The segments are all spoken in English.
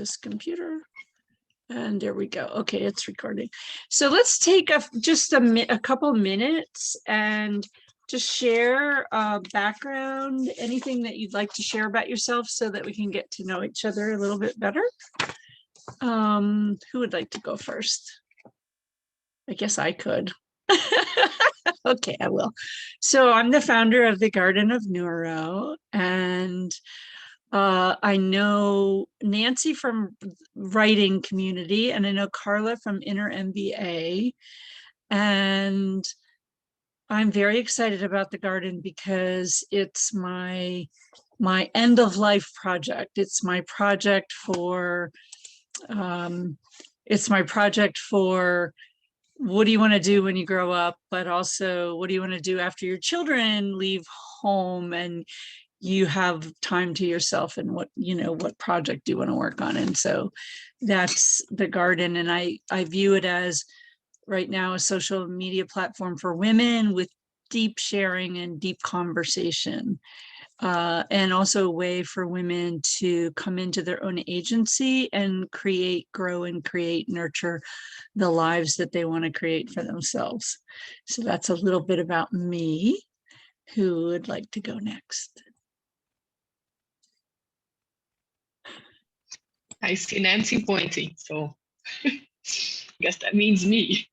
this computer. And there we go. Okay, it's recording. So let's take just a couple minutes and just share background, anything that you'd like to share about yourself so that we can get to know each other a little bit better. Who would like to go first? I guess I could. Okay, I will. So I'm the founder of the Garden of Neuro, and I know Nancy from writing community, and I know Carla from Inner MBA. And I'm very excited about the garden because it's my end of life project. It's my project for what do you want to do when you grow up, but also what do you want to do after your children leave home and you have time to yourself, and what project do you want to work on. And so that's the garden. And I view it as right now a social media platform for women with deep sharing and deep conversation, and also a way for women to come into their own agency and grow and nurture the lives that they want to create for themselves. So that's a little bit about me. Who would like to go next? I see Nancy pointing, so I guess that means me.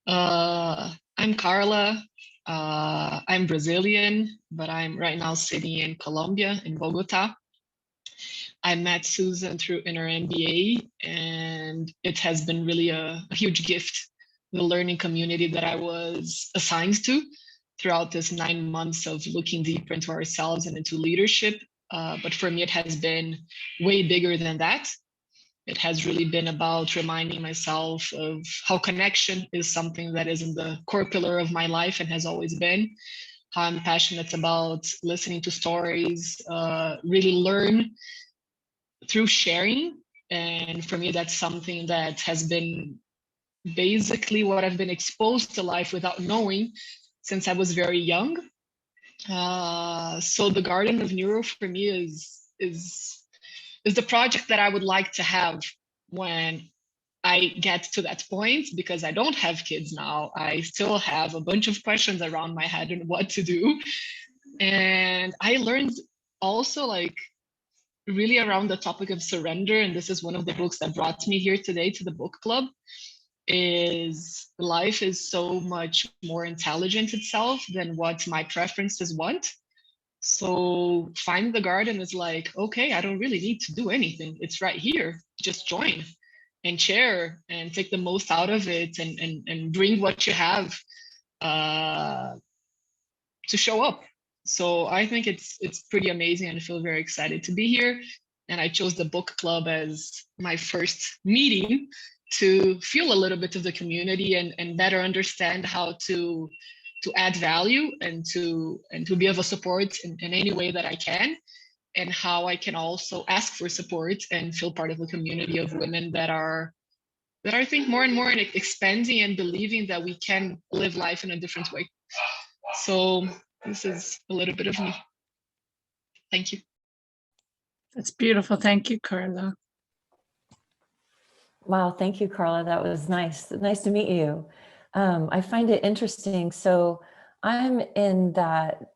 I'm Carla. I'm Brazilian, but I'm right now sitting in Colombia, in Bogota. I met Susan through Inner MBA, and it has been really a huge gift, the learning community that I was assigned to throughout this 9 months of looking deeper into ourselves and into leadership. But for me, it has been way bigger than that. It has really been about reminding myself of how connection is something that is in the core pillar of my life and has always been. How I'm passionate about listening to stories, really learn through sharing. And for me, that's something that has been basically what I've been exposed to life without knowing since I was very young. So the Garden of Neuro for me is the project that I would like to have when I get to that point, because I don't have kids now. I still have a bunch of questions around my head and what to do. And I learned also really around the topic of surrender, and this is one of the books that brought me here today to the book club, is life is so much more intelligent itself than what my preferences want. So find the garden is like, okay, I don't really need to do anything. It's right here. Just join and share and take the most out of it, and bring what you have to show up. So I think it's pretty amazing, and I feel very excited to be here. And I chose the book club as my first meeting to feel a little bit of the community and better understand how to add value and to be of a support in any way that I can, and how I can also ask for support and feel part of a community of women that are I think more and more expanding and believing that we can live life in a different way. So this is a little bit of me. Thank you. That's beautiful. Thank you, Carla. Wow, thank you, Carla. That was nice. Nice to meet you. I find it interesting. So I'm in that,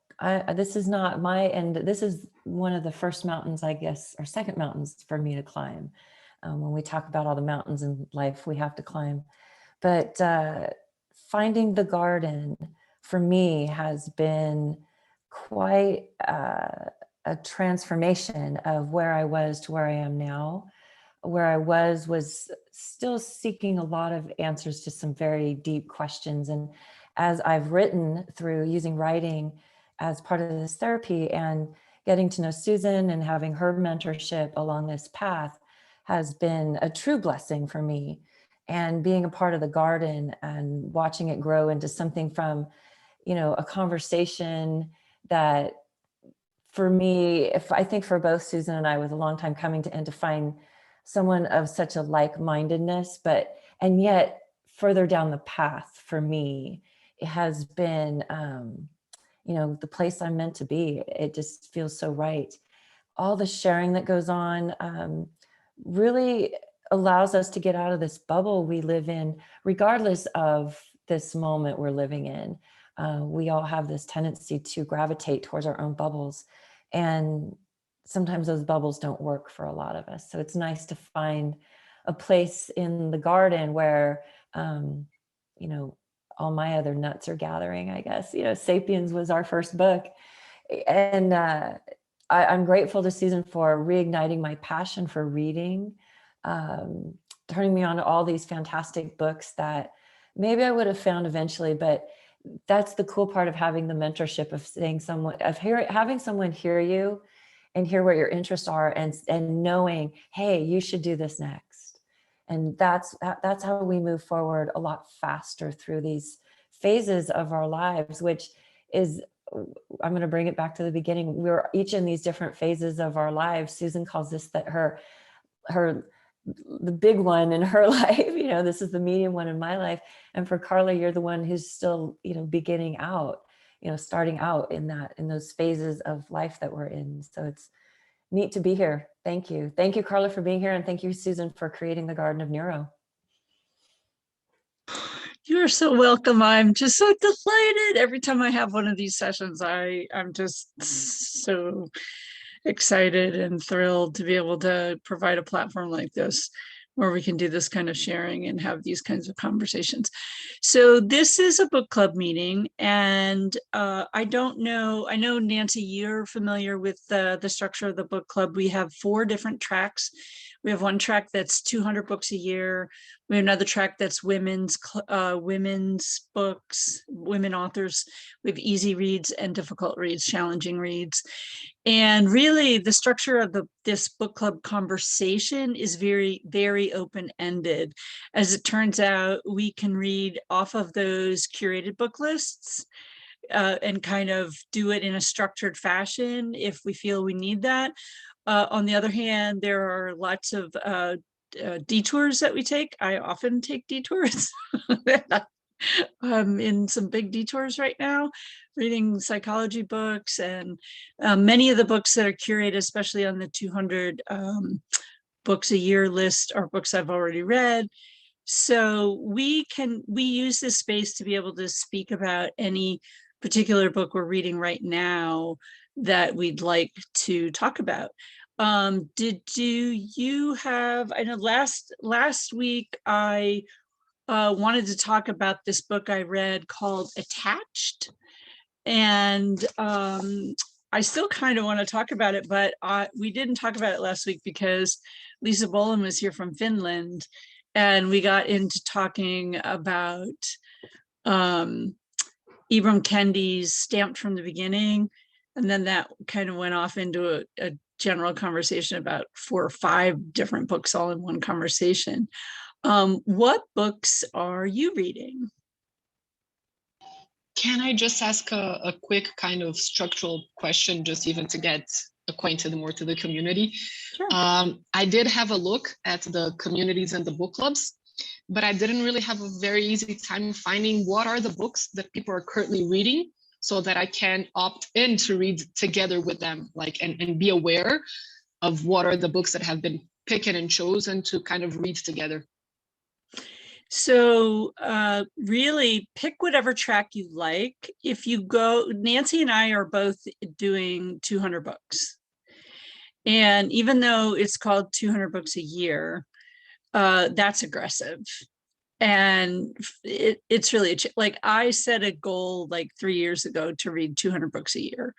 this is not my end. This is one of the first mountains, I guess, or second mountains for me to climb. When we talk about all the mountains in life we have to climb. But finding the garden for me has been quite a transformation of where I was to where I am now. Where I was still seeking a lot of answers to some very deep questions. And as I've written through using writing as part of this therapy and getting to know Susan and having her mentorship along this path has been a true blessing for me. And being a part of the garden and watching it grow into something from, a conversation that for me, if I think for both Susan and I was a long time coming to find someone of such a like-mindedness, and yet further down the path for me, it has been, the place I'm meant to be. It just feels so right. All the sharing that goes on, really allows us to get out of this bubble we live in, regardless of this moment we're living in. We all have this tendency to gravitate towards our own bubbles, and sometimes those bubbles don't work for a lot of us. So it's nice to find a place in the garden where, you know, all my other nuts are gathering, I guess. You know, Sapiens was our first book. And I'm grateful to Susan for reigniting my passion for reading, turning me on to all these fantastic books that maybe I would have found eventually, but that's the cool part of having the mentorship, of saying having someone hear you and hear what your interests are, and knowing, hey, you should do this next. And that's how we move forward a lot faster through these phases of our lives, which is, I'm going to bring it back to the beginning. We're each in these different phases of our lives. Susan calls this that the big one in her life, you know, this is the medium one in my life. And for Carla, you're the one who's still, you know, beginning out, you know, starting out in those phases of life that we're in. So it's neat to be here. Thank you. Thank you, Carla, for being here. And thank you, Susan, for creating the Garden of Neuro. You're so welcome. I'm just so delighted. Every time I have one of these sessions, I'm just so excited and thrilled to be able to provide a platform like this where we can do this kind of sharing and have these kinds of conversations. So this is a book club meeting, and I know, Nancy, you're familiar with the structure of the book club. We have 4 different tracks. We have one track that's 200 books a year. We have another track that's women's books, women authors. We have easy reads and difficult reads, challenging reads. And really, the structure of this book club conversation is very, very open-ended. As it turns out, we can read off of those curated book lists and kind of do it in a structured fashion if we feel we need that. On the other hand, there are lots of detours that we take. I often take detours. I'm in some big detours right now, reading psychology books, and many of the books that are curated, especially on the 200 books a year list, are books I've already read. So we use this space to be able to speak about any particular book we're reading right now that we'd like to talk about. Do you have, I know last week I wanted to talk about this book I read called Attached. And I still kind of want to talk about it, but we didn't talk about it last week because Lisa Boland was here from Finland, and we got into talking about Ibram Kendi's Stamped from the Beginning. And then that kind of went off into a general conversation about 4 or 5 different books all in one conversation. What books are you reading? Can I just ask a quick kind of structural question, just even to get acquainted more to the community? Sure. I did have a look at the communities and the book clubs, but I didn't really have a very easy time finding what are the books that people are currently reading, so that I can opt in to read together with them, like, and be aware of what are the books that have been picked and chosen to kind of read together. So really pick whatever track you like. If you go, Nancy and I are both doing 200 books. And even though it's called 200 books a year, that's aggressive. And it's really, like, I set a goal like 3 years ago to read 200 books a year.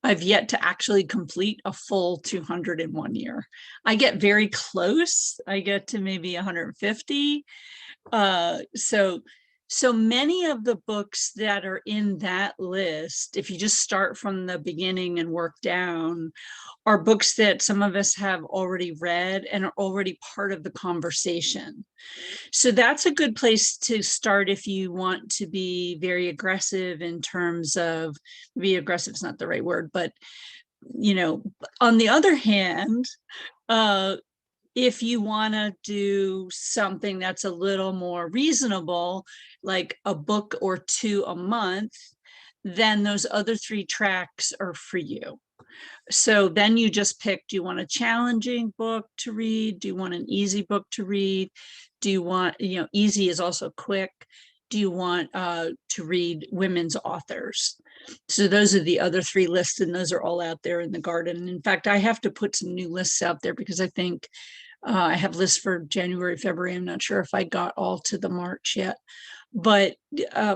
I've yet to actually complete a full 200 in 1 year. I get very close. I get to maybe 150. So many of the books that are in that list, if you just start from the beginning and work down, are books that some of us have already read and are already part of the conversation. So that's a good place to start if you want to be very aggressive in terms of, be aggressive is not the right word, but, you know, on the other hand, if you want to do something that's a little more reasonable, like a book or 2 a month, then those other 3 tracks are for you. So then you just pick, do you want a challenging book to read? Do you want an easy book to read? Do you want, easy is also quick. Do you want to read women's authors? So those are the other three lists, and those are all out there in the garden. In fact, I have to put some new lists out there because I think I have lists for January, February. I'm not sure if I got all to the March yet. But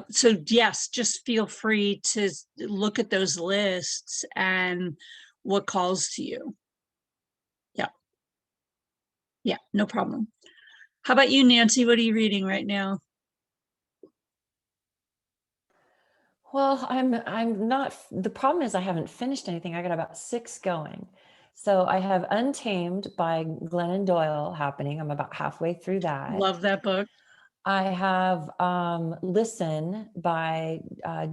so yes, just feel free to look at those lists and what calls to you. Yeah. Yeah, no problem. How about you, Nancy? What are you reading right now? Well, I'm not, the problem is I haven't finished anything. I got about 6 going. So I have Untamed by Glennon Doyle happening. I'm about halfway through that. Love that book. I have Listen by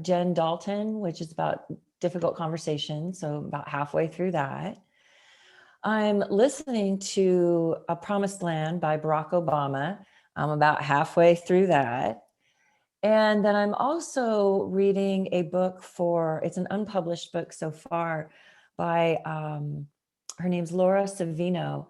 Jen Dalton, which is about difficult conversation. So about halfway through that. I'm listening to A Promised Land by Barack Obama. I'm about halfway through that. And then I'm also reading a book it's an unpublished book so far by, her name's Laura Savino,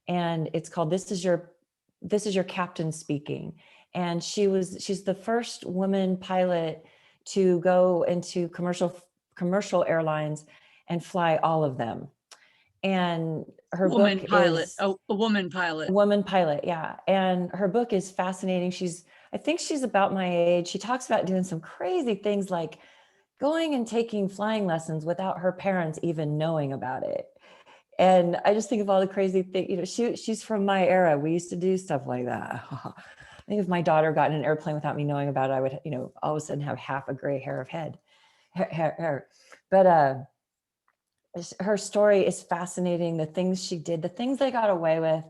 and it's called This is Your Captain Speaking. And she's the first woman pilot to go into commercial airlines and fly all of them. And her Woman book pilot. is Oh, a woman pilot. Woman pilot, yeah. And her book is fascinating. I think she's about my age. She talks about doing some crazy things like going and taking flying lessons without her parents even knowing about it. And I just think of all the crazy things, she's from my era. We used to do stuff like that. I think if my daughter got in an airplane without me knowing about it, I would, all of a sudden have half a gray hair of hair. But her story is fascinating. The things she did, the things they got away with.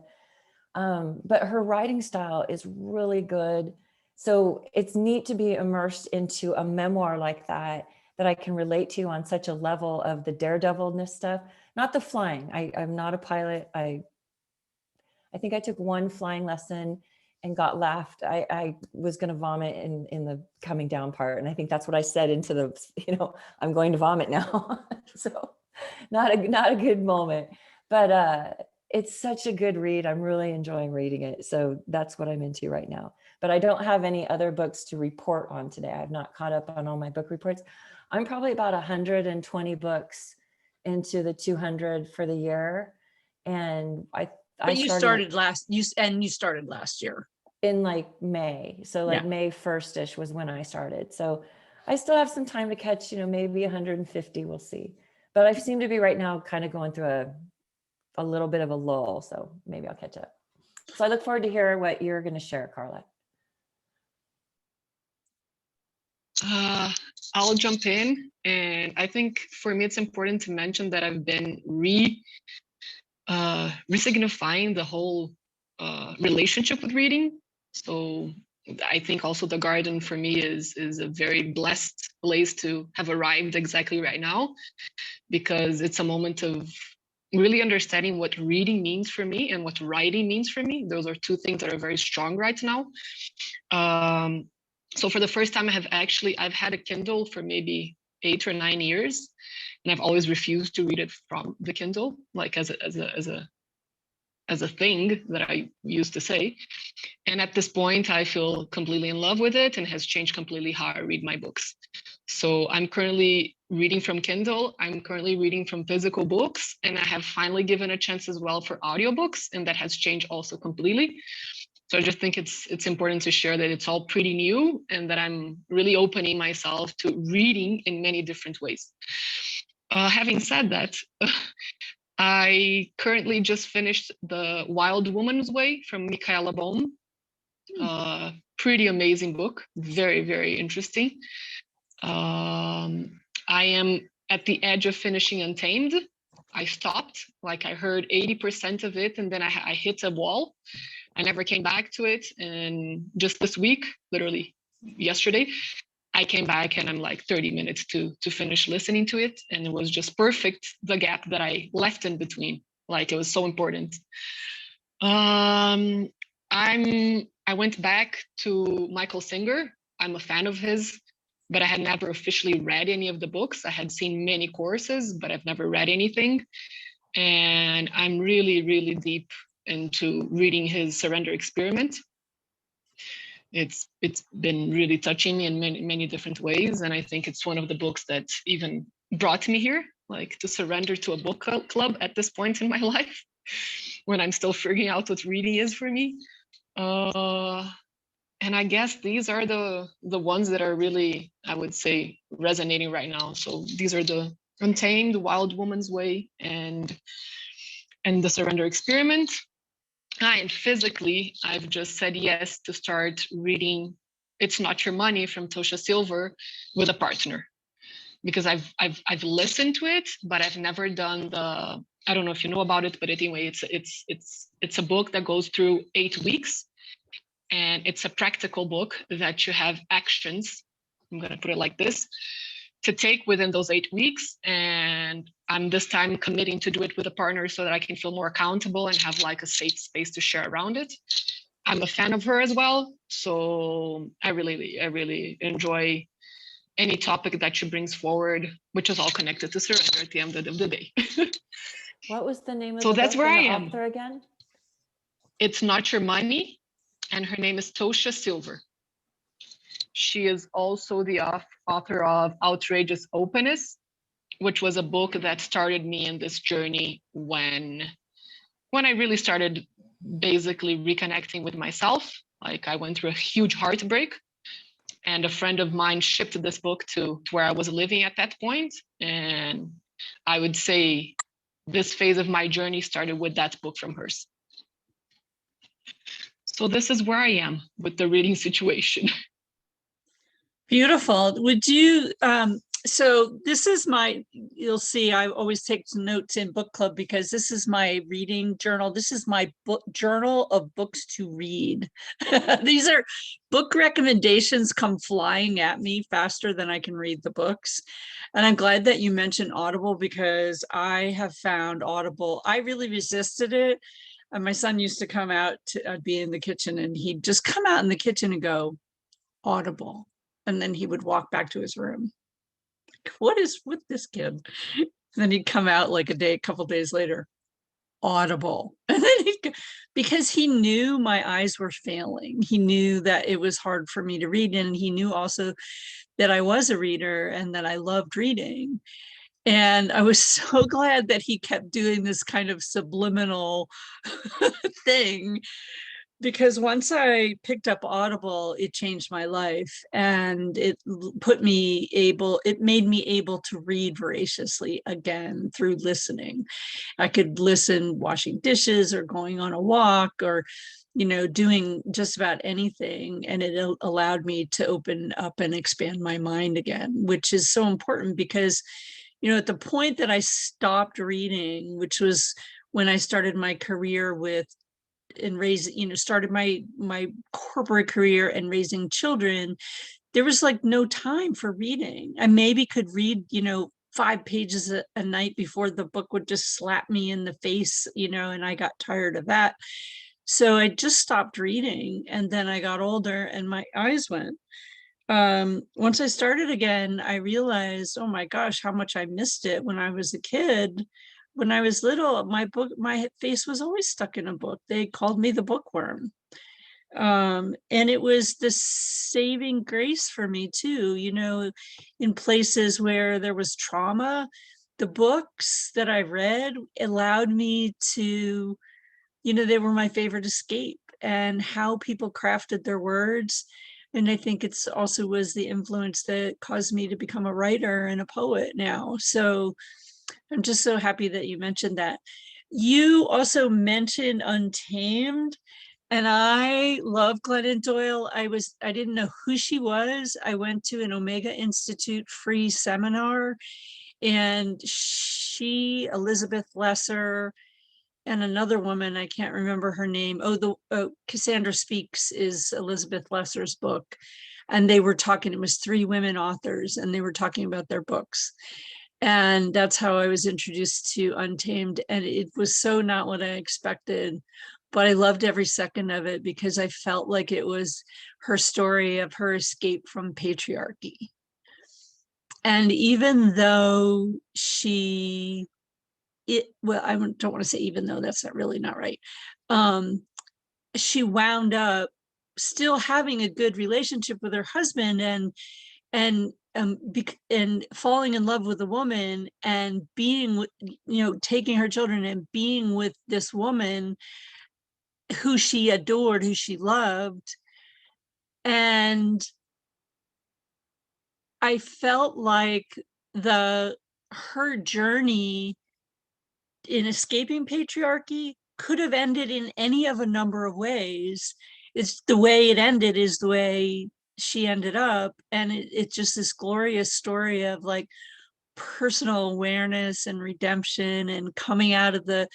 But her writing style is really good. So it's neat to be immersed into a memoir like that I can relate to on such a level of the daredevilness stuff, not the flying. I'm not a pilot. I think I took one flying lesson and got laughed. I was going to vomit in the coming down part. And I think that's what I said into the, I'm going to vomit now. So not a good moment, but, it's such a good read. I'm really enjoying reading it. So that's what I'm into right now. But I don't have any other books to report on today. I've not caught up on all my book reports. I'm probably about 120 books into the 200 for the year. And you started last year. In like May. So like May 1st-ish was when I started. So I still have some time to catch, maybe 150, we'll see. But I seem to be right now kind of going through a little bit of a lull, so maybe I'll catch up. So I look forward to hear what you're going to share, Carla. I'll jump in, and I think for me it's important to mention that I've been resignifying the whole relationship with reading. So I think also the garden for me is a very blessed place to have arrived exactly right now, because it's a moment of really understanding what reading means for me and what writing means for me. Those are two things that are very strong right now. So for the first time, I've had a Kindle for maybe 8 or 9 years, and I've always refused to read it from the Kindle, like as a thing that I used to say. And at this point, I feel completely in love with it, and has changed completely how I read my books. So I'm currently reading from Kindle. I'm currently reading from physical books, and I have finally given a chance as well for audiobooks, and that has changed also completely. So I just think it's important to share that it's all pretty new, and that I'm really opening myself to reading in many different ways. Having said that, I currently just finished The Wild Woman's Way from Michaela Bohm. Pretty amazing book, very, very interesting. I am at the edge of finishing Untamed. I stopped, like I heard 80% of it, and then I hit a wall. I never came back to it. And just this week, literally yesterday, I came back, and I'm like 30 minutes to finish listening to it. And it was just perfect, the gap that I left in between. Like, it was so important. I went back to Michael Singer. I'm a fan of his. but I had never officially read any of the books. I had seen many courses, but I've never read anything. And I'm really, really deep into reading his Surrender Experiment. It's been really touching me in many different ways. And I think it's one of the books that even brought me here, like to surrender to a book club at this point in my life, when I'm still figuring out what reading is for me. And I guess these are the ones that are really, I would say, resonating right now. So these are the Untamed, Wild Woman's Way, and the Surrender Experiment. And physically, I've just said yes to start reading It's Not Your Money from Tosha Silver with a partner, because I've listened to it, but I've never done the, I don't know if you know about it, but anyway, it's a book that goes through 8 weeks, and it's a practical book that you have actions, I'm going to put it like this, to take within those 8 weeks. And I'm this time committing to do it with a partner so that I can feel more accountable and have like a safe space to share around it. I'm a fan of her as well, so I really enjoy any topic that she brings forward, which is all connected to surrender at the end of the day. What was the name of So the that's book where and I the am. author again? It's Not Your Money, and her name is Tosha Silver. She is also the author of Outrageous Openness, which was a book that started me in this journey when I really started basically reconnecting with myself. Like, I went through a huge heartbreak, and a friend of mine shipped this book to where I was living at that point. And I would say this phase of my journey started with that book from hers. So this is where I am with the reading situation. Beautiful. Would you, so this is my, you'll see, I always take notes in book club because this is my reading journal. This is my book journal of books to read. These are book recommendations come flying at me faster than I can read the books. And I'm glad that you mentioned Audible, because I have found Audible, I really resisted it. And my son used to come out to be in the kitchen, and he'd just come out in the kitchen and go, Audible. And then he would walk back to his room. What is with this kid? And then he'd come out like a couple days later, Audible. And then because he knew my eyes were failing. He knew that it was hard for me to read. And he knew also that I was a reader and that I loved reading. And I was so glad that he kept doing this kind of subliminal thing, because once I picked up Audible, it changed my life, and it made me able to read voraciously again through listening. I could listen washing dishes or going on a walk or, doing just about anything. And it allowed me to open up and expand my mind again, which is so important because, at the point that I stopped reading, which was when I started my career started my corporate career and raising children, there was like no time for reading. I maybe could read 5 pages a night before the book would just slap me in the face, and I got tired of that. So I just stopped reading, and then I got older and my eyes went. Once I started again, I realized, oh my gosh, how much I missed it when I was a kid. When I was little, my face was always stuck in a book. They called me the bookworm. And it was the saving grace for me too, in places where there was trauma. The books that I read allowed me to, they were my favorite escape, and how people crafted their words. And I think it's also was the influence that caused me to become a writer and a poet now. So I'm just so happy that you mentioned that. You also mentioned Untamed, and I love Glennon Doyle. I didn't know who she was. I went to an Omega Institute free seminar, and she, Elizabeth Lesser, and another woman, I can't remember her name. Cassandra Speaks is Elizabeth Lesser's book. And they were talking, it was 3 women authors, and they were talking about their books. And that's how I was introduced to Untamed. And it was so not what I expected, but I loved every second of it because I felt like it was her story of her escape from patriarchy. And even though she, well, I don't want to say even though, that's not really not right. She wound up still having a good relationship with her husband, and falling in love with a woman, and being with, taking her children and being with this woman who she adored, who she loved. And I felt like her journey in escaping patriarchy could have ended in any of a number of ways. It's the way it ended is the way she ended up. And it's just this glorious story of like personal awareness and redemption, and coming out of the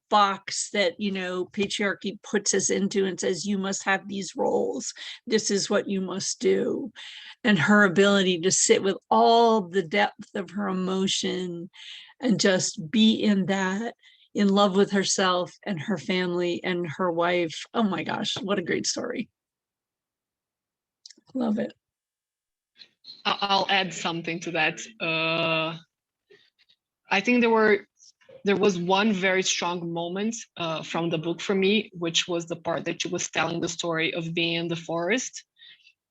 box that patriarchy puts us into and says you must have these roles, this is what you must do. And her ability to sit with all the depth of her emotion and just be in that, in love with herself and her family and her wife. Oh my gosh, what a great story. Love it. I'll add something to that. I think there was one very strong moment from the book for me, which was the part that she was telling the story of being in the forest,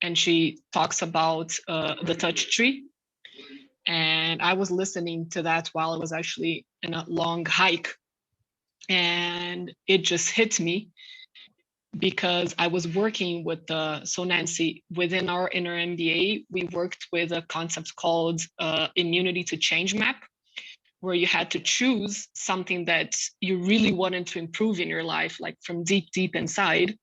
and she talks about the touch tree. And I was listening to that while I was actually in a long hike, and it just hit me because I was working with so Nancy, within our inner MBA, we worked with a concept called immunity to change map, where you had to choose something that you really wanted to improve in your life, like from deep, deep inside.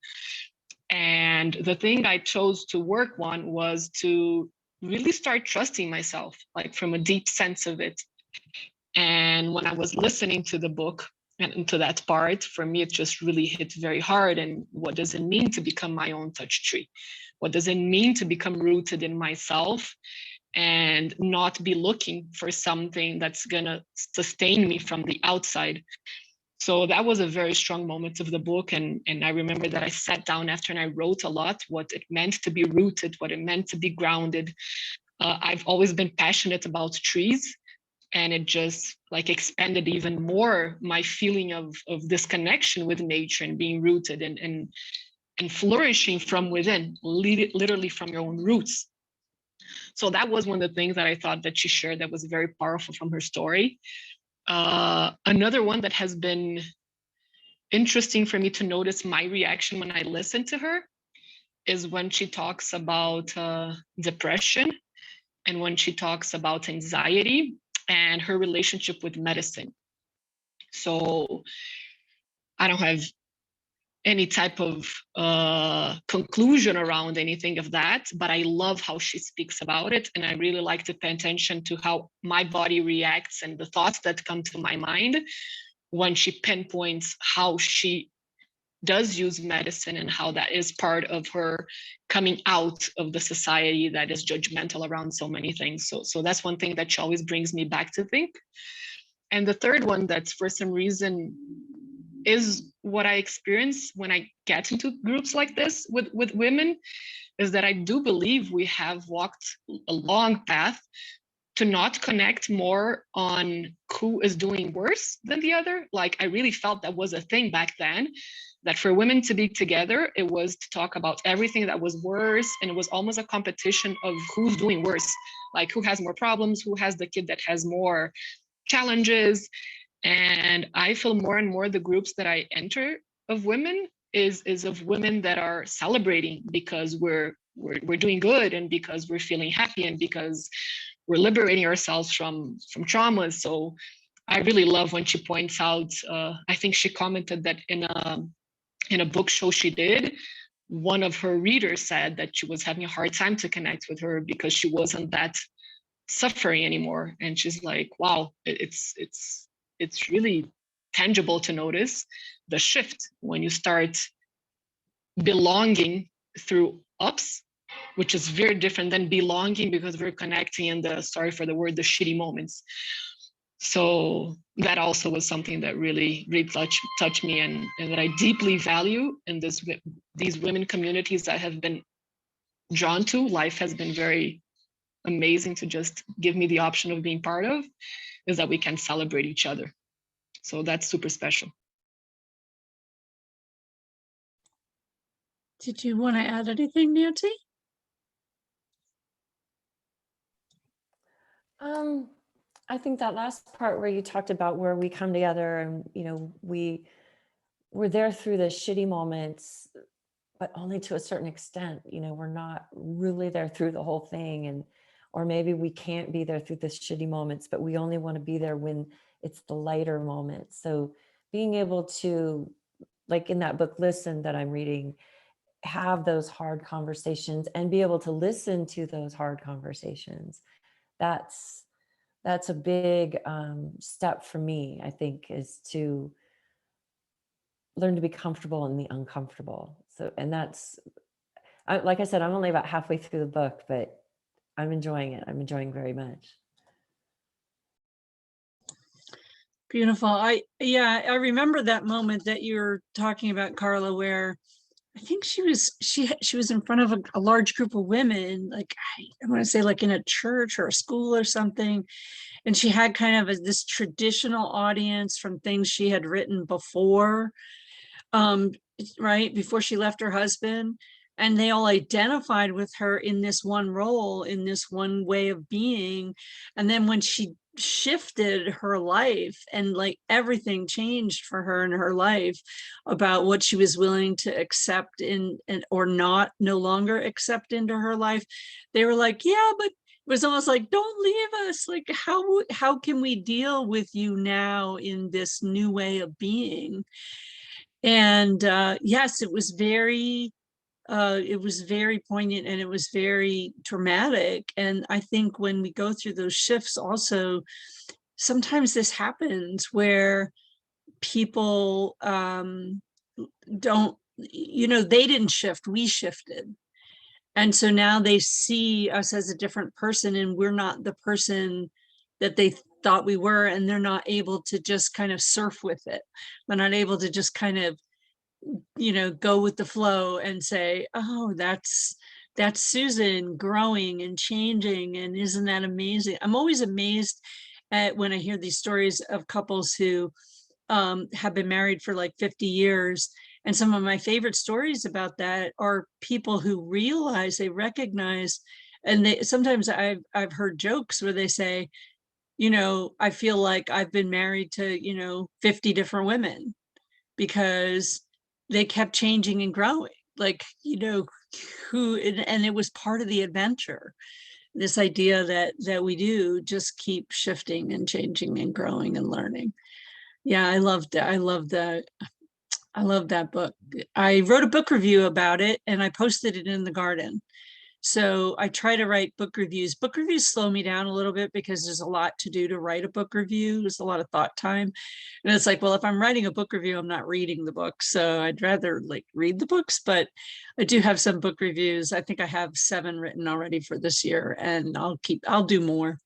And the thing I chose to work on was to really start trusting myself, like from a deep sense of it. And when I was listening to the book and to that part, for me, it just really hit very hard. And what does it mean to become my own touch tree? What does it mean to become rooted in myself and not be looking for something that's gonna sustain me from the outside? So that was a very strong moment of the book. And I remember that I sat down after and I wrote a lot what it meant to be rooted, what it meant to be grounded. I've always been passionate about trees, and it just like expanded even more my feeling of this connection with nature and being rooted and flourishing from within, literally from your own roots. So that was one of the things that I thought that she shared that was very powerful from her story. Another one that has been interesting for me to notice my reaction when I listen to her is when she talks about depression, and when she talks about anxiety and her relationship with medicine. So I don't have any type of conclusion around anything of that, but I love how she speaks about it. And I really like to pay attention to how my body reacts and the thoughts that come to my mind when she pinpoints how she does use medicine and how that is part of her coming out of the society that is judgmental around so many things. So that's one thing that she always brings me back to think. And the third one that's for some reason is what I experience when I get into groups like this with women, is that I do believe we have walked a long path to not connect more on who is doing worse than the other. Like I really felt that was a thing back then, that for women to be together, it was to talk about everything that was worse. And it was almost a competition of who's doing worse, like who has more problems, who has the kid that has more challenges. And I feel more and more the groups that I enter of women is of women that are celebrating because we're doing good, and because we're feeling happy, and because we're liberating ourselves from traumas. So I really love when she points out, I think she commented that in a book show she did, one of her readers said that she was having a hard time to connect with her because she wasn't that suffering anymore. And she's like, wow, it's really tangible to notice the shift when you start belonging through ups, which is very different than belonging because we're connecting in the, sorry for the word, the shitty moments. So that also was something that really touched me, and that I deeply value in these women communities I have been drawn to. Life has been very amazing to just give me the option of being part of is that we can celebrate each other. So that's super special. Did you want to add anything, Nancy? I think that last part where you talked about where we come together and, we're there through the shitty moments, but only to a certain extent. We're not really there through the whole thing. Or maybe we can't be there through the shitty moments, but we only want to be there when it's the lighter moments. So being able to, like in that book, Listen, that I'm reading, have those hard conversations and be able to listen to those hard conversations. That's a big step for me, I think, is to learn to be comfortable in the uncomfortable. So, and like I said, I'm only about halfway through the book, but I'm enjoying it. I'm enjoying very much. Beautiful. I remember that moment that you were talking about, Carla, where I think she was in front of a large group of women, like I want to say like in a church or a school or something. And she had kind of this traditional audience from things she had written before, right before she left her husband. And they all identified with her in this one role, in this one way of being. And then when she shifted her life and like everything changed for her in her life about what she was willing to accept or not, no longer accept into her life, they were like, yeah, but it was almost like, don't leave us. Like, how can we deal with you now in this new way of being? And yes, it was very poignant, and it was very dramatic. And I think when we go through those shifts also, sometimes this happens where people don't, they didn't shift, we shifted. And so now they see us as a different person, and we're not the person that they thought we were, and they're not able to just kind of surf with it. They're not able to just kind of go with the flow and say, oh, that's Susan growing and changing, and isn't that amazing? I'm always amazed at when I hear these stories of couples who have been married for like 50 years. And some of my favorite stories about that are people who realize, they recognize, and sometimes I've heard jokes where they say, I feel like I've been married to 50 different women, because they kept changing and growing, like, and it was part of the adventure, this idea that we do just keep shifting and changing and growing and learning. Yeah, I love that book. I wrote a book review about it, and I posted it in the garden. So I try to write book reviews. Book reviews slow me down a little bit because there's a lot to do to write a book review. There's a lot of thought time. And it's like, well, if I'm writing a book review, I'm not reading the book. So I'd rather like read the books, but I do have some book reviews. I think I have 7 written already for this year, and I'll do more.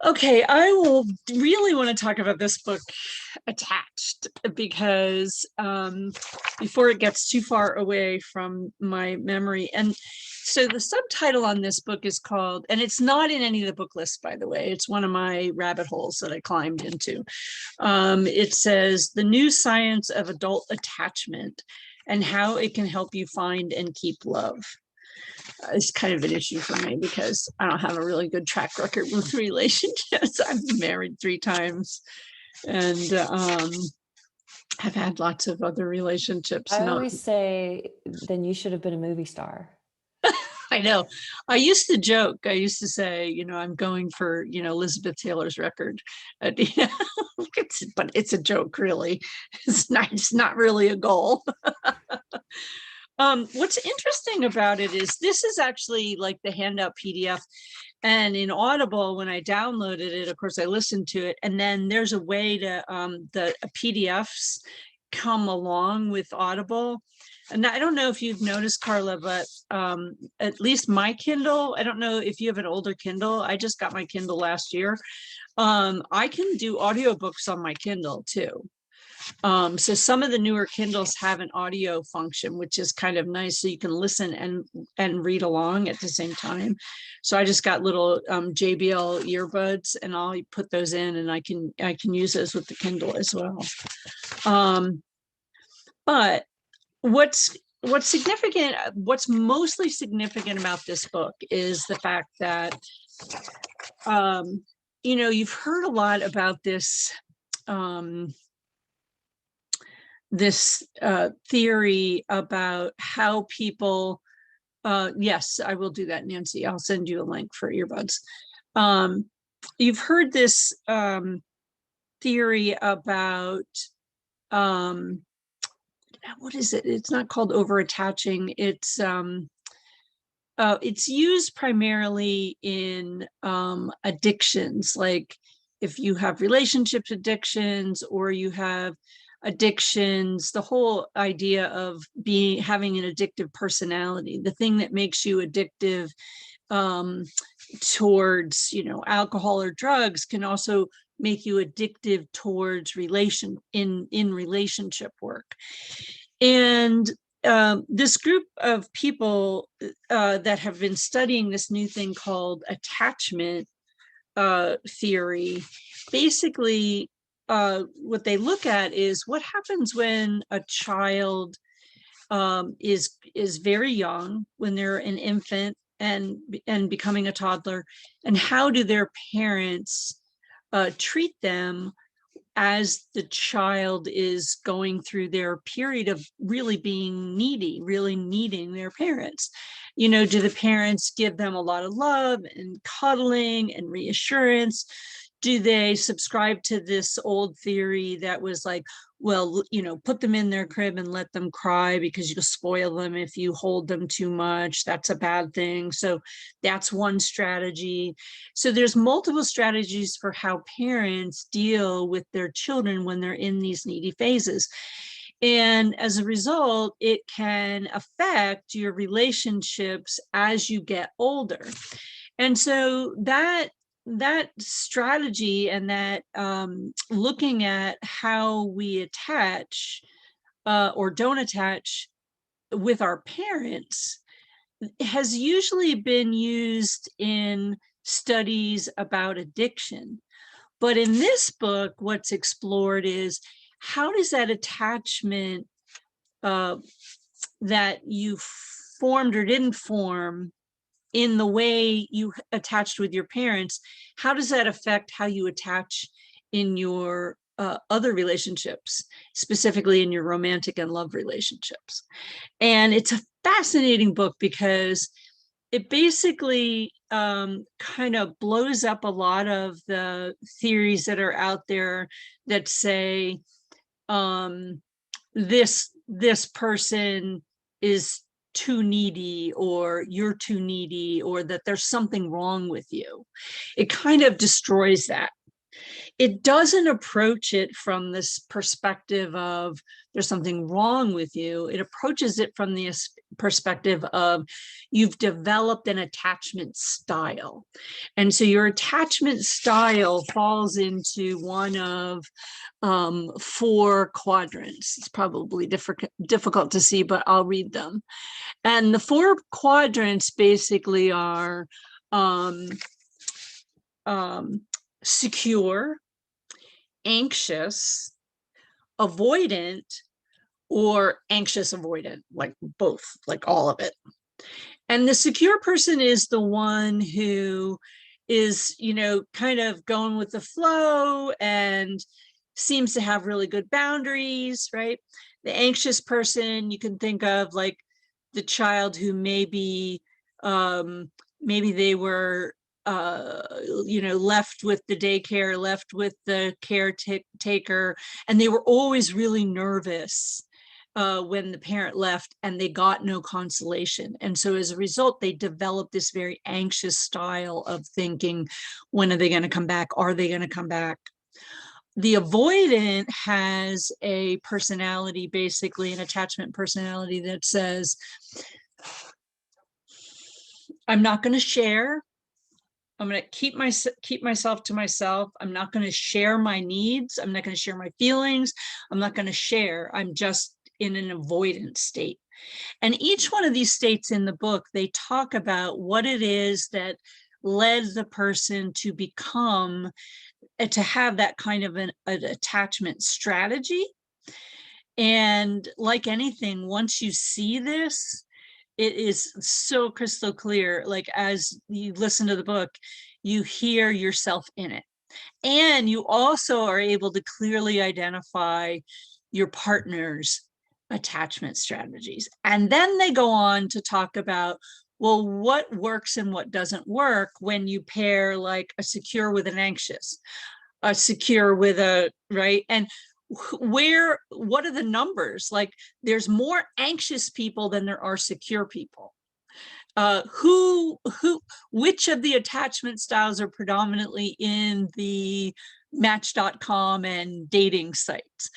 Okay, I will really want to talk about this book, Attached, because before it gets too far away from my memory. And so the subtitle on this book is called, and it's not in any of the book lists, by the way, it's one of my rabbit holes that I climbed into. It says, The New Science of Adult Attachment and How It Can Help You Find and Keep Love. It's kind of an issue for me because I don't have a really good track record with relationships. I've been married 3 times, and I've had lots of other relationships. I always say, then you should have been a movie star. I know. I used to joke. I used to say, I'm going for, Elizabeth Taylor's record. But it's a joke, really. It's not really a goal. What's interesting about it is this is actually like the handout PDF, and in Audible, when I downloaded it, of course, I listened to it, and then there's a way to the PDFs come along with Audible. And I don't know if you've noticed, Carla, but at least my Kindle, I don't know if you have an older Kindle. I just got my Kindle last year. I can do audiobooks on my Kindle too. So some of the newer Kindles have an audio function, which is kind of nice. So you can listen and read along at the same time. So I just got little JBL earbuds, and I'll put those in, and I can use those with the Kindle as well. But what's significant, what's mostly significant about this book is the fact that, you know, you've heard a lot about this, theory about how people, yes, I will do that, Nancy. I'll send you a link for earbuds. You've heard this theory about, what is it? It's not called over-attaching. It's used primarily in addictions, like if you have relationships addictions or you have addictions, the whole idea of having an addictive personality, the thing that makes you addictive towards, you know, alcohol or drugs can also make you addictive towards relationship work. And this group of people that have been studying this new thing called attachment theory, basically what they look at is what happens when a child is very young, when they're an infant and becoming a toddler, and how do their parents treat them as the child is going through their period of really being needy, really needing their parents. You know, do the parents give them a lot of love and cuddling and reassurance? Do they subscribe to this old theory that was like, well, you know, put them in their crib and let them cry because you'll spoil them if you hold them too much. That's a bad thing. So that's one strategy. So there's multiple strategies for how parents deal with their children when they're in these needy phases. And as a result, it can affect your relationships as you get older. And so that strategy and that looking at how we attach or don't attach with our parents has usually been used in studies about addiction. But in this book, what's explored is how does that attachment that you formed or didn't form in the way you attached with your parents, how does that affect how you attach in your other relationships, specifically in your romantic and love relationships? And it's a fascinating book because it basically kind of blows up a lot of the theories that are out there that say this person is too needy, or you're too needy, or that there's something wrong with you. It kind of destroys that. It doesn't approach it from this perspective of there's something wrong with you. It approaches it from the perspective of you've developed an attachment style. And so your attachment style falls into one of 4 quadrants. It's probably difficult to see, but I'll read them. And the 4 quadrants basically are secure, anxious, avoidant, or anxious avoidant, like both, like all of it. And the secure person is the one who is, you know, kind of going with the flow and seems to have really good boundaries, right? The anxious person, you can think of like the child who maybe they were you know, left with the daycare, left with the caretaker, and they were always really nervous when the parent left, and they got no consolation. And so as a result, they developed this very anxious style of thinking, when are they going to come back? Are they going to come back? The avoidant has a personality, basically an attachment personality, that says, I'm not going to share. I'm going to keep myself to myself. I'm not going to share my needs. I'm not going to share my feelings. I'm not going to share. I'm just in an avoidant state. And each one of these states in the book, they talk about what it is that led the person to become, to have that kind of an attachment strategy. And like anything, once you see this, it is so crystal clear. Like as you listen to the book, you hear yourself in it. And you also are able to clearly identify your partner's attachment strategies. And then they go on to talk about, well, what works and what doesn't work when you pair like a secure with an anxious, a secure with a, right? And what are the numbers? Like there's more anxious people than there are secure people. Which of the attachment styles are predominantly in the Match.com and dating sites?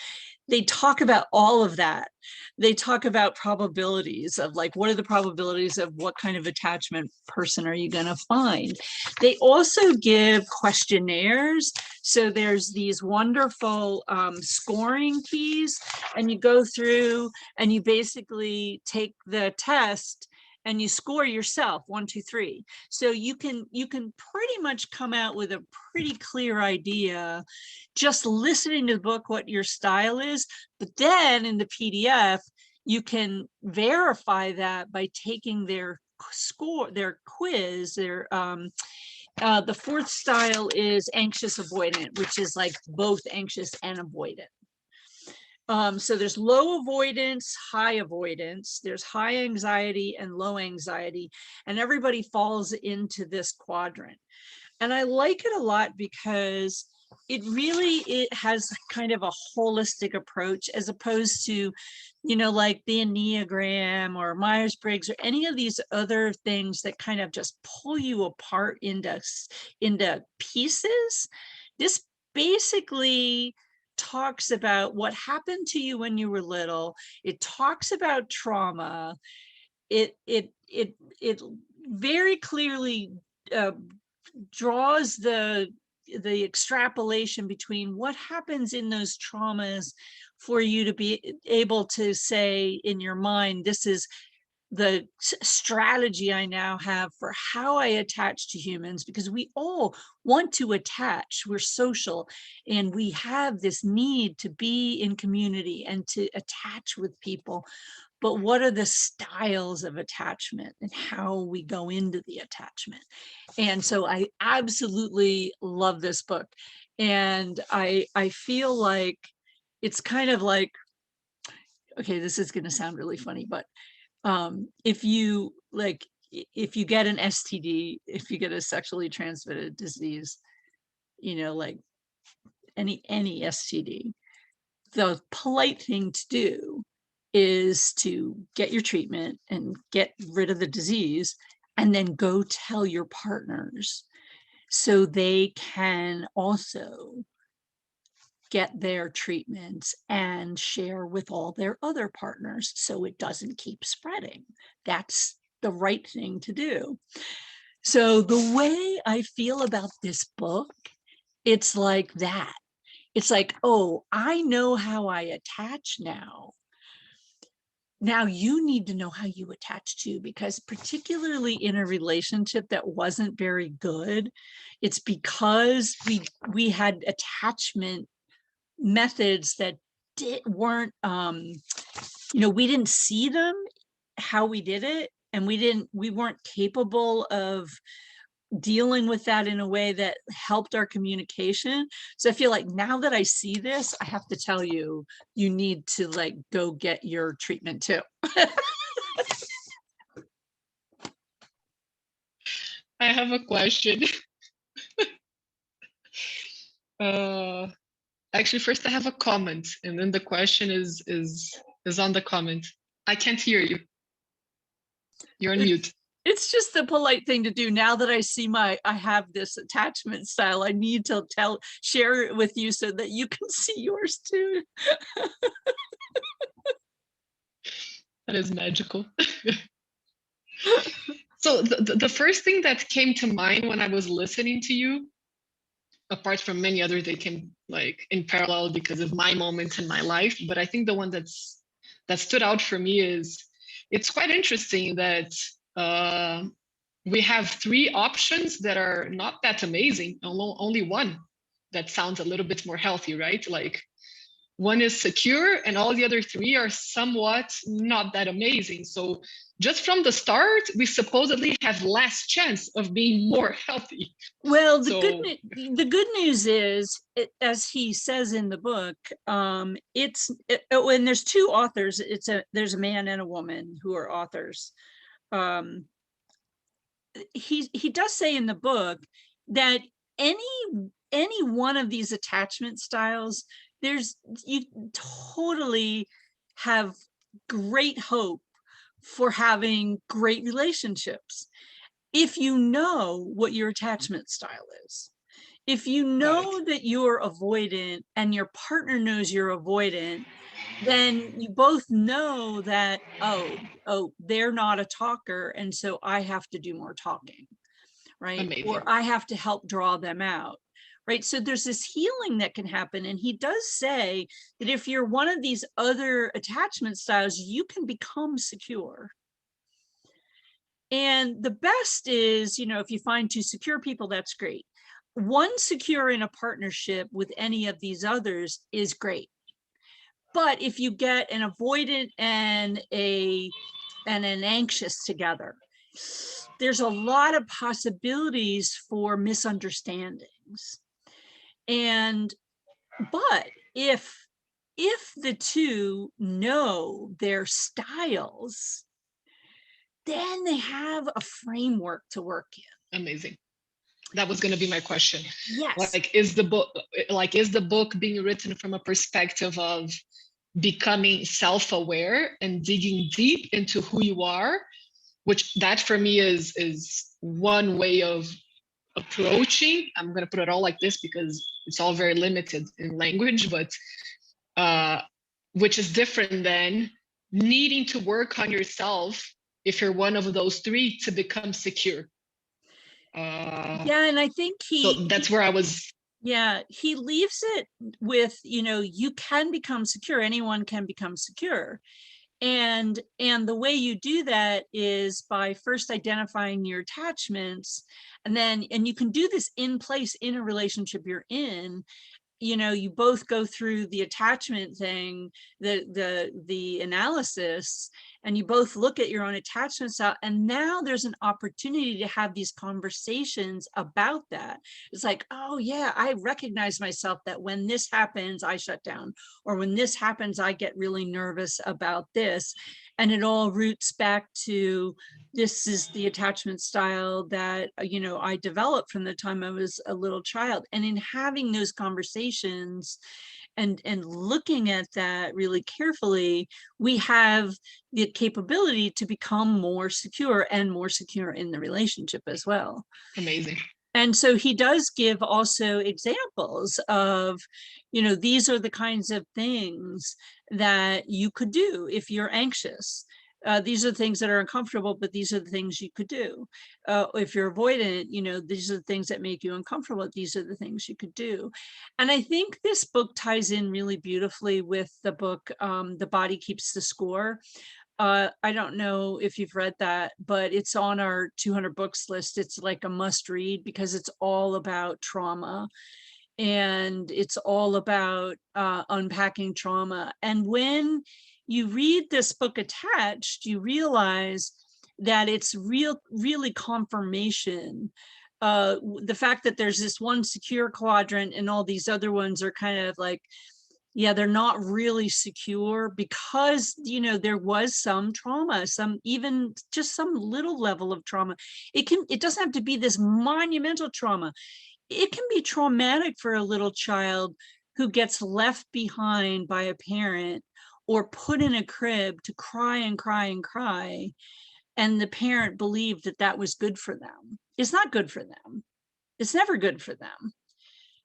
They talk about all of that. They talk about probabilities of like, what are the probabilities of what kind of attachment person are you going to find? They also give questionnaires. So there's these wonderful scoring keys, and you go through and you basically take the test and you score yourself 1, 2, 3. So you can pretty much come out with a pretty clear idea just listening to the book what your style is. But then in the PDF, you can verify that by taking their score, their quiz, their the fourth style is anxious avoidant, which is like both anxious and avoidant. So there's low avoidance, high avoidance, there's high anxiety and low anxiety, and everybody falls into this quadrant. And I like it a lot because it has kind of a holistic approach, as opposed to, you know, like the Enneagram or Myers-Briggs or any of these other things that kind of just pull you apart into pieces. This basically talks about what happened to you when you were little. It talks about trauma. It very clearly draws the extrapolation between what happens in those traumas for you to be able to say in your mind, this is the strategy I now have for how I attach to humans, because we all want to attach. We're social, and we have this need to be in community and to attach with people. But what are the styles of attachment and how we go into the attachment? And so I absolutely love this book. And I feel like it's kind of like, okay, this is going to sound really funny, but if you get an STD, if you get a sexually transmitted disease, you know, like any STD, the polite thing to do is to get your treatment and get rid of the disease, and then go tell your partners so they can also get their treatments and share with all their other partners so it doesn't keep spreading. That's the right thing to do. So the way I feel about this book, it's like that. It's like, oh, I know how I attach now. Now you need to know how you attach to, because particularly in a relationship that wasn't very good, it's because we had attachment methods that weren't, you know, we didn't see them, how we did it, and we weren't capable of dealing with that in a way that helped our communication. So I feel like now that I see this, I have to tell you, you need to like go get your treatment too. I have a question. Actually, first I have a comment, and then the question is on the comment. I can't hear you. You're on mute. It's just the polite thing to do. Now that I see I have this attachment style, I need to share it with you so that you can see yours too. That is magical. So the first thing that came to mind when I was listening to you, apart from many others, they came like in parallel because of my moments in my life. But I think the one that stood out for me is it's quite interesting that we have three options that are not that amazing, only one that sounds a little bit more healthy, right? Like one is secure and all the other three are somewhat not that amazing. So just from the start, we supposedly have less chance of being more healthy. Well, the So good news is, as he says in the book, when there's two authors, there's a man and a woman who are authors. He does say in the book that any one of these attachment styles, you totally have great hope for having great relationships if you know what your attachment style is. If you know that you're avoidant and your partner knows you're avoidant, then you both know that, oh, they're not a talker, and so I have to do more talking, right? amazing. Or I have to help draw them out, right? So there's this healing that can happen. And he does say that if you're one of these other attachment styles, you can become secure. And the best is, if you find two secure people, that's great. One secure in a partnership with any of these others is great. But if you get an avoidant and an anxious together, there's a lot of possibilities for misunderstandings. But if the two know their styles, then they have a framework to work in. Amazing. That was going to be my question. Yes. Is the book being written from a perspective of becoming self-aware and digging deep into who you are, which that for me is one way of approaching. I'm going to put it all like this because it's all very limited in language, but which is different than needing to work on yourself if you're one of those three to become secure. Yeah, and I think so that's where I was. Yeah, he leaves it with, you can become secure. Anyone can become secure. And the way you do that is by first identifying your attachments, and you can do this in place in a relationship you're in. You both go through the attachment thing, the analysis, and you both look at your own attachment style. And now there's an opportunity to have these conversations about that. It's like, oh yeah, I recognize myself that when this happens, I shut down, or when this happens, I get really nervous about this. And it all roots back to, this is the attachment style that, I developed from the time I was a little child. And in having those conversations and looking at that really carefully, we have the capability to become more secure and more secure in the relationship as well. Amazing. And so he does give also examples of, these are the kinds of things that you could do if you're anxious. These are the things that are uncomfortable, but these are the things you could do. If you're avoidant, these are the things that make you uncomfortable. These are the things you could do. And I think this book ties in really beautifully with the book, The Body Keeps the Score. I don't know if you've read that, but it's on our 200 books list. It's like a must read because it's all about trauma, and it's all about unpacking trauma. And when you read this book attached, you realize that it's really confirmation. The fact that there's this one secure quadrant and all these other ones are kind of like, yeah, they're not really secure because, there was some trauma, even just some little level of trauma. It doesn't have to be this monumental trauma. It can be traumatic for a little child who gets left behind by a parent or put in a crib to cry and cry and cry. And the parent believed that was good for them. It's not good for them. It's never good for them.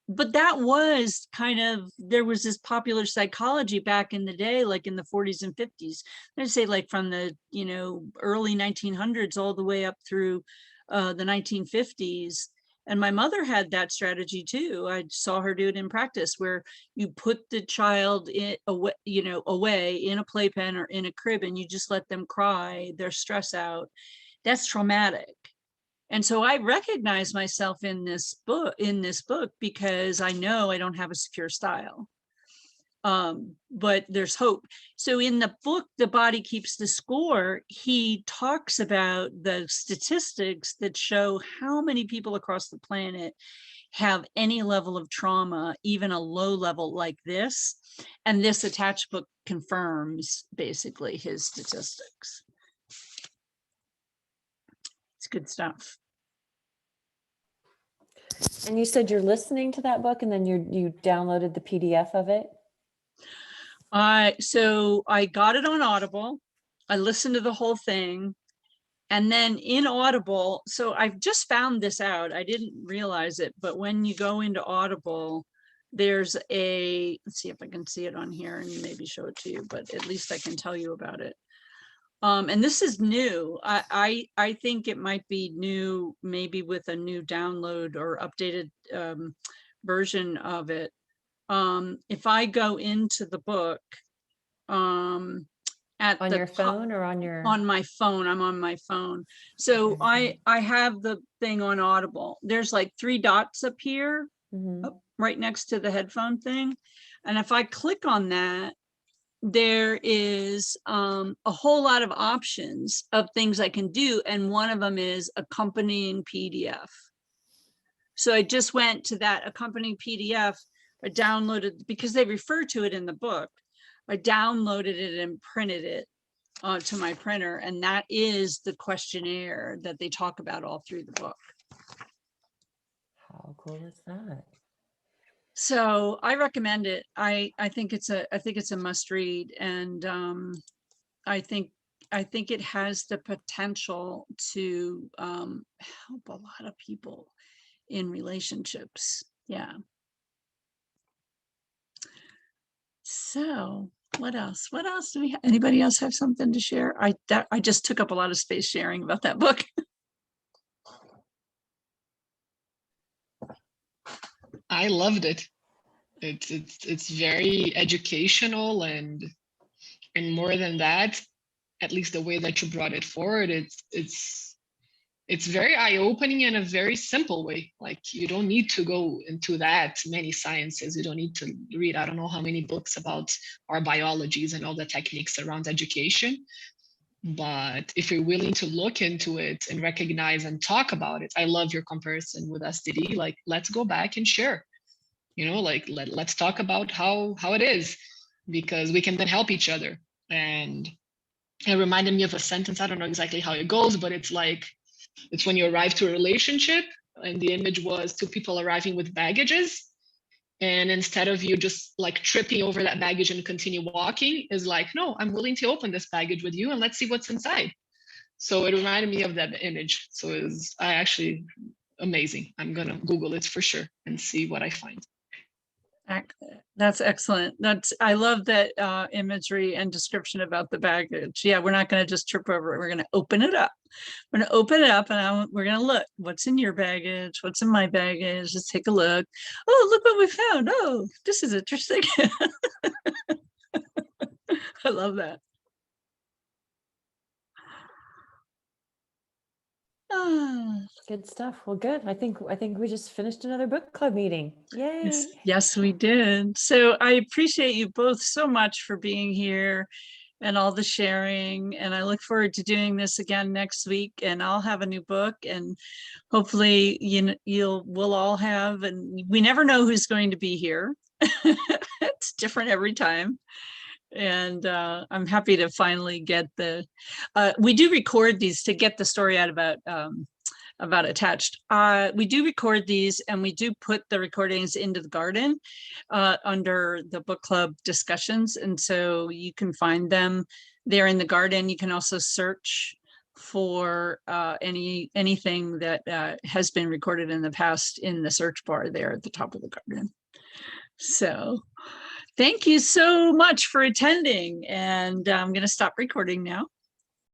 but that was kind of, there was this popular psychology back in the day, like in the 40s and 50s. I'd say like from the, early 1900s all the way up through the 1950s. And my mother had that strategy too. I saw her do it in practice, where you put the child away in a playpen or in a crib, and you just let them cry their stress out. That's traumatic. And so I recognize myself in this book because I know I don't have a secure style. But there's hope. So in the book, The Body Keeps the Score, he talks about the statistics that show how many people across the planet have any level of trauma, even a low level like this. And this attached book confirms basically his statistics. It's good stuff. And you said you're listening to that book, and then you downloaded the PDF of it? So I got it on Audible. I listened to the whole thing. And then in Audible, so I've just found this out. I didn't realize it, but when you go into Audible, there's let's see if I can see it on here and maybe show it to you, but at least I can tell you about it. And this is new. I think it might be new, maybe with a new download or updated version of it. If I go into the book, at On the your phone or on your? on my phone, I'm on my phone. So Okay. I have the thing on Audible. There's like 3 dots up here, Mhm. right next to the headphone thing. And if I click on that, there is a whole lot of options of things I can do. And one of them is accompanying PDF. So I just went to that accompanying PDF. I downloaded, because they refer to it in the book. I downloaded it and printed it to my printer. And that is the questionnaire that they talk about all through the book. How cool is that? So I recommend it. I think it's a must read. And I think it has the potential to help a lot of people in relationships. Yeah. So what else do we have? Anybody else have something to share? I just took up a lot of space sharing about that book. I loved it. It's very educational, and more than that, at least the way that you brought it forward, it's very eye-opening in a very simple way. Like, you don't need to go into that many sciences. You don't need to read, I don't know how many books about our biologies and all the techniques around education. But if you're willing to look into it and recognize and talk about it, I love your comparison with STD. Like, let's go back and share, like let's talk about how it is, because we can then help each other. And it reminded me of a sentence. I don't know exactly how it goes, but it's like, it's when you arrive to a relationship, and the image was 2 people arriving with baggages. And instead of you just like tripping over that baggage and continue walking, is like, no, I'm willing to open this baggage with you and let's see what's inside. So it reminded me of that image. So I actually amazing. I'm going to Google it for sure and see what I find. That's excellent. I love that imagery and description about the baggage. Yeah, we're not going to just trip over it. We're going to open it up. We're going to open it up, and we're going to look. What's in your baggage? What's in my baggage? Let's take a look. Oh, look what we found. Oh, this is interesting. I love that. Good stuff. Well, good. I think we just finished another book club meeting. Yay. Yes, we did. So I appreciate you both so much for being here and all the sharing. And I look forward to doing this again next week. And I'll have a new book, and hopefully we'll all have, and we never know who's going to be here. It's different every time. And I'm happy to finally get we do record these to get the story out about attached. We do record these, and we do put the recordings into the garden under the book club discussions. And so you can find them there in the garden. You can also search for anything that has been recorded in the past in the search bar there at the top of the garden. So thank you so much for attending, and I'm going to stop recording now.